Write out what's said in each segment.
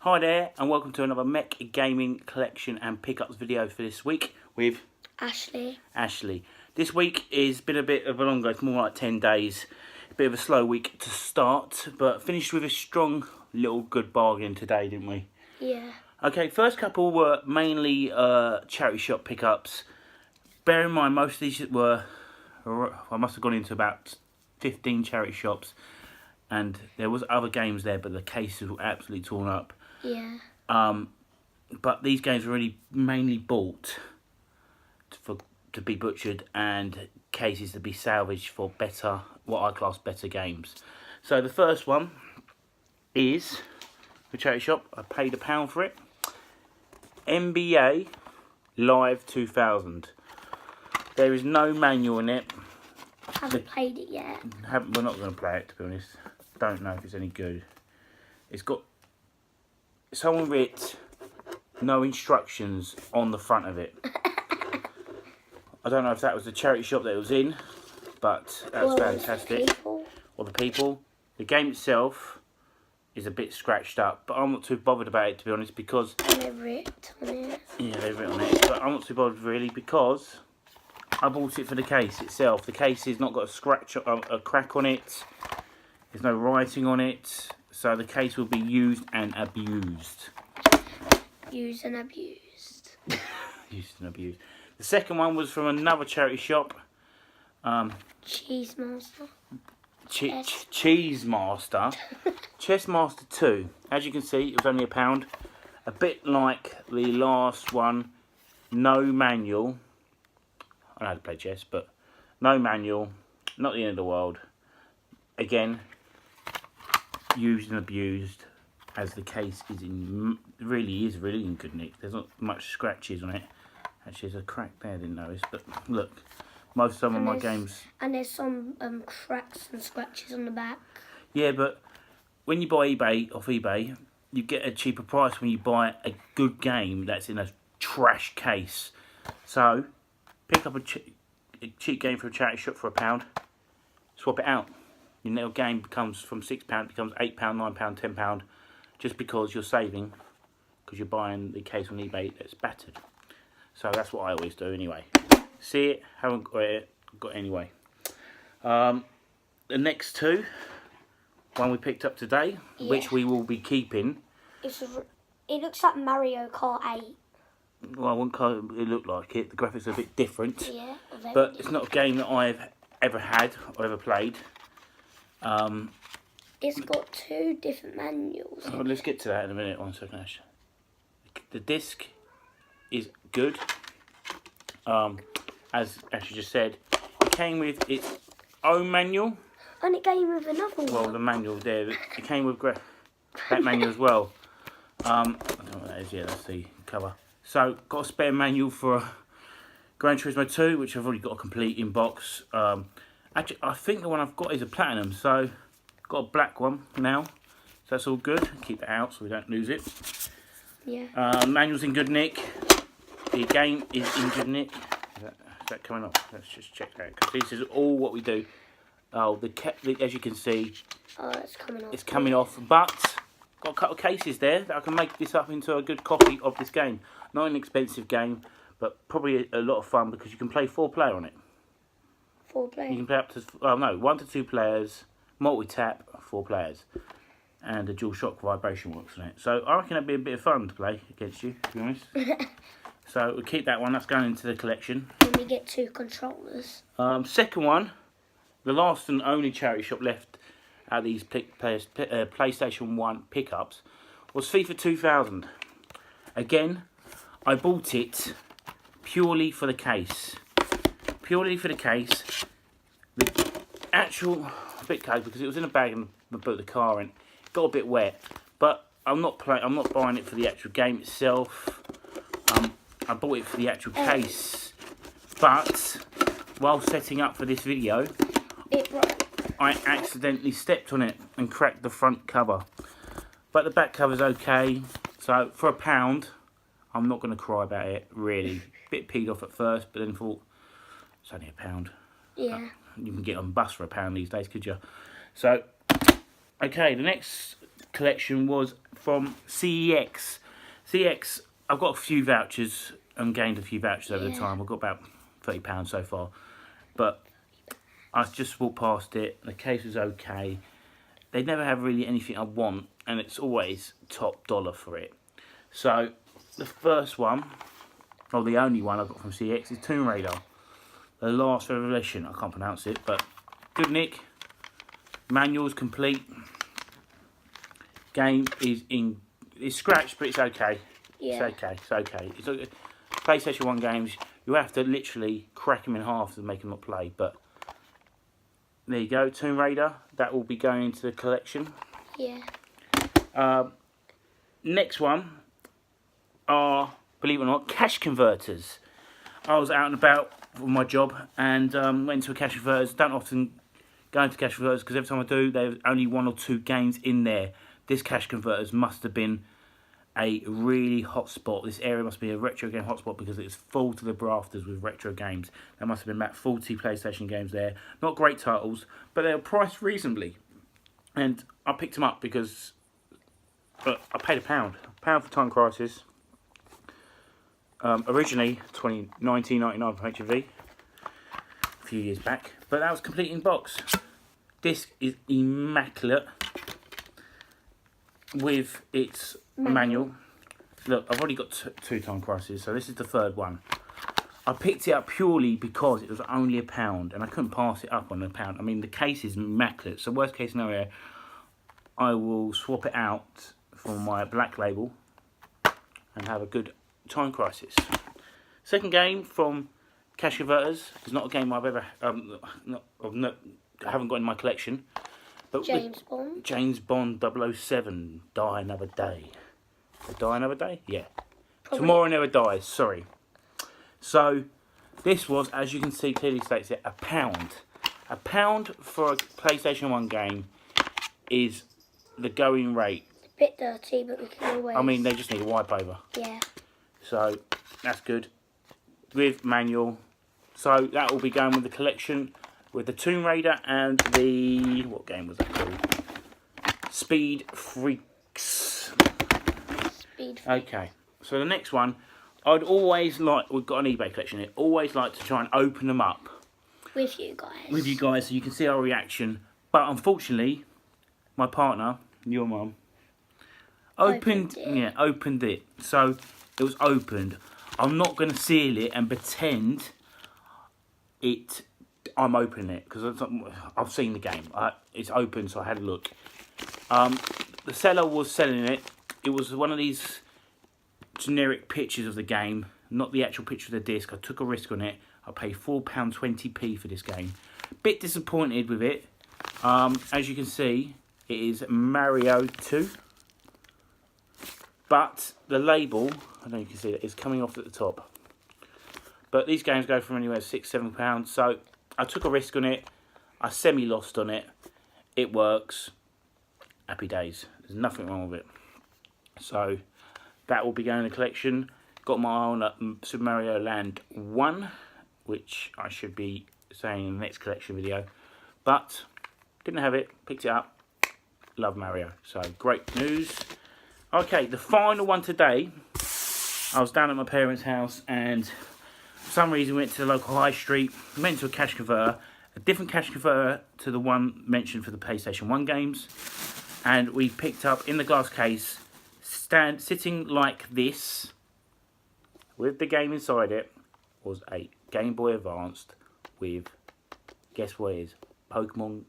Hi there and welcome to another Mec Gaming collection and pickups video for this week with Ashley. This week has been a bit of a longer, it's more like 10 days. A bit of a slow week to start, but finished with a strong little good bargain today, didn't we? Yeah. Okay, first couple were mainly charity shop pickups. Bear in mind most of these were, I must have gone into about 15 charity shops and there was other games there, but the cases were absolutely torn up. Yeah. But these games were really mainly bought to be butchered and cases to be salvaged for better, what I class better games. So the first one is the charity shop. I paid £1 for it. NBA Live 2000. There is no manual in it. Haven't played it yet. We're not going to play it, to be honest. Don't know if it's any good. It's got, someone writ no instructions on the front of it. I don't know if that was the charity shop that it was in, but that's fantastic. Or the people. The game itself is a bit scratched up, but I'm not too bothered about it, to be honest, because they've written on it. Yeah, they've written on it, but I'm not too bothered really because I bought it for the case itself. The case has not got a scratch, a crack on it. There's no writing on it, so the case will be used and abused. Used and abused. Used and abused. The second one was from another charity shop. Cheese Master. Cheese Master. Chess Master 2. As you can see, it was only £1. A bit like the last one, no manual. I know how to play chess, but no manual, not the end of the world. Again, used and abused, as the case is really in good nick. There's not much scratches on it. Actually, there's a crack there, I didn't notice. But look, some of my games. And there's some cracks and scratches on the back. Yeah, but when you buy off eBay, you get a cheaper price when you buy a good game that's in a trash case. So pick up a cheap game from a charity shop for £1. Swap it out. Your little game becomes from £6 becomes £8, £9, £10, just because you're saving, because you're buying the case on eBay that's battered. So that's what I always do anyway. See it, haven't got it, got it anyway. The next two, one we picked up today, which we will be keeping. It looks like Mario Kart 8. Well, I wouldn't call it look like it. The graphics are a bit different. Yeah, but it's not a game that I've ever had or ever played. It's got 2 different manuals. Well, let's get to that in a minute. 1 second, Ash. The disc is good. As Ash just said, it came with its own manual. And it came with another one. Well, the manual there. It came with that manual as well. I don't know what that is. Yeah, that's the cover. So, got a spare manual for Gran Turismo 2, which I've already got a complete in box. Actually, I think the one I've got is a platinum, so got a black one now. So that's all good. Keep it out so we don't lose it. Yeah. Manual's in good nick. The game is in good nick. Is that coming off? Let's just check that, because this is all what we do. Oh, as you can see, it's coming off. It's coming off, but got a couple of cases there that I can make this up into a good copy of this game. Not an expensive game, but probably a lot of fun because you can play 4-player on it. 4-player? You can play up to, 1 to 2 players, multi-tap, 4 players. And the dual shock vibration works on it. So I reckon that'd be a bit of fun to play against you, to be honest. So we'll keep that one, that's going into the collection. And we get 2 controllers. Second one, the last and only charity shop left at these PlayStation 1 pickups was FIFA 2000. Again, I bought it purely for the case. Purely for the case. The actual bit cold because it was in a bag and I put the car in. It got a bit wet, but I'm not buying it for the actual game itself. I bought it for the actual case. But while setting up for this video, I accidentally stepped on it and cracked the front cover. But the back cover's okay. So for £1, I'm not going to cry about it, really. Bit peed off at first, but then thought, it's only £1. Yeah. You can get on bus for £1 these days, could you? So, okay, the next collection was from CEX. CEX, I've got a few vouchers and gained a few vouchers over the time. I've got about £30 so far. But I just walked past it. The case was okay. They never have really anything I want, and it's always top dollar for it. So the first one, or the only one I got from CX, is Tomb Raider, The Last Revelation. I can't pronounce it, but good nick. Manual's complete. Game is it's scratched, but it's okay. Yeah. It's okay. It's okay. It's okay. PlayStation 1 games, you have to literally crack them in half to make them not play. But there you go, Tomb Raider. That will be going into the collection. Yeah. Next one are, believe it or not, cash converters. I was out and about for my job and went to a cash converters. Don't often go into cash converters because every time I do, there's only 1 or 2 games in there. This cash converters must have been a really hot spot. This area must be a retro game hotspot because it's full to the rafters with retro games. There must have been about 40 PlayStation games there. Not great titles, but they were priced reasonably. And I picked them up because I paid £1 for Toon Crisis. Originally $19.99 from HMV a few years back, but that was complete in box. Disc is immaculate with its manual. Look, I've already got two Toon Crisis, so this is the third one. I picked it up purely because it was only £1 and I couldn't pass it up on £1. I mean, the case is immaculate, so worst case scenario, I will swap it out for my black label and have a good Toon Crisis. Second game from Cash Converters. It's not a game I've ever I haven't got in my collection. But James Bond 007, Die Another Day. Die Another Day? Yeah. Probably. Tomorrow Never Dies, sorry. So, this was, as you can see, clearly states it, £1. £1 for a PlayStation 1 game is the going rate. It's a bit dirty, but we can always... I mean, they just need a wipe over. Yeah. So, that's good. With manual. So, that will be going with the collection with the Tomb Raider and the... What game was that called? Speed Freaks. Speed Freaks. Okay. So, the next one, I'd always like... We've got an eBay collection here. Always like to try and open them up. With you guys. With you guys, so you can see our reaction. But, unfortunately, my partner, your mum, opened it. So, it was opened. I'm not going to seal it and pretend I'm opening it because I've seen the game. It's open, so I had a look. The seller was selling it. It was one of these generic pictures of the game, not the actual picture of the disc. I took a risk on it. I paid £4.20 for this game. Bit disappointed with it. As you can see, it is Mario 2. But the label, I don't know if you can see it, is coming off at the top. But these games go from anywhere £6-7. So I took a risk on it. I semi-lost on it. It works. Happy days. There's nothing wrong with it. So that will be going in the collection. Got my eye on Super Mario Land 1, which I should be saying in the next collection video. But didn't have it. Picked it up. Love Mario. So great news. Okay, the final one today. I was down at my parents' house and for some reason went to the local high street, went to a cash converter, a different cash converter to the one mentioned for the PlayStation 1 games, and we picked up in the glass case, sitting like this, with the game inside it, was a Game Boy Advanced with, guess what it is, Pokemon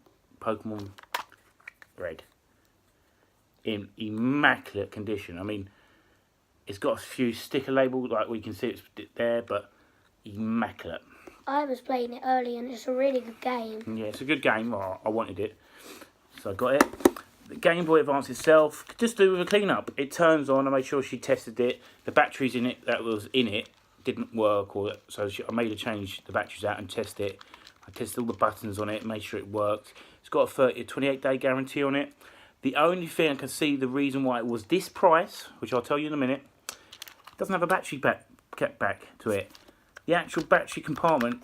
Red. In immaculate condition. I mean, it's got a few sticker labels, like we can see it's there, but immaculate. I was playing it early and it's a really good game. Yeah, it's a good game. Well, I wanted it, so I got it. The Game Boy Advance itself, could just do with a clean-up. It turns on. I made sure she tested it. The batteries in it that was in it didn't work, so I made her change the batteries out and test it. I tested all the buttons on it, made sure it worked. It's got a 28-day guarantee on it. The only thing I can see the reason why it was this price, which I'll tell you in a minute, it doesn't have a battery kept back to it. The actual battery compartment,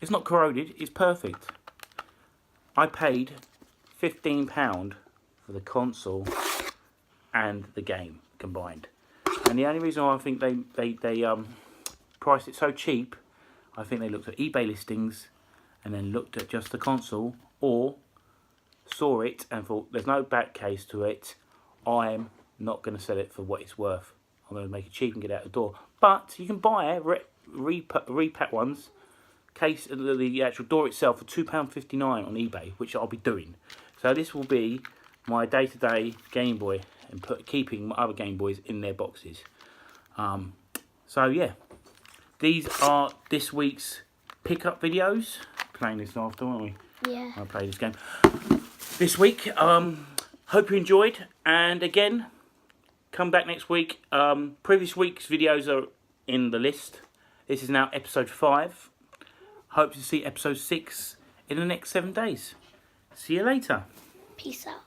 it's not corroded, it's perfect. I paid £15 for the console and the game combined. And the only reason why I think they priced it so cheap, I think they looked at eBay listings and then looked at just the console, or saw it and thought there's no back case to it, I'm not going to sell it for what it's worth. I'm going to make it cheap and get it out the door. But you can buy repack ones, case the actual door itself for £2.59 on eBay, which I'll be doing. So this will be my day-to-day Game Boy and keeping my other Game Boys in their boxes. So yeah, these are this week's pickup videos. Playing this after, aren't we? Yeah. I'll play this game this week. Hope you enjoyed, and again, come back next week. Previous week's videos are in the list. This is now episode 5. Hope to see episode 6 in the next 7 days. See you later. Peace out.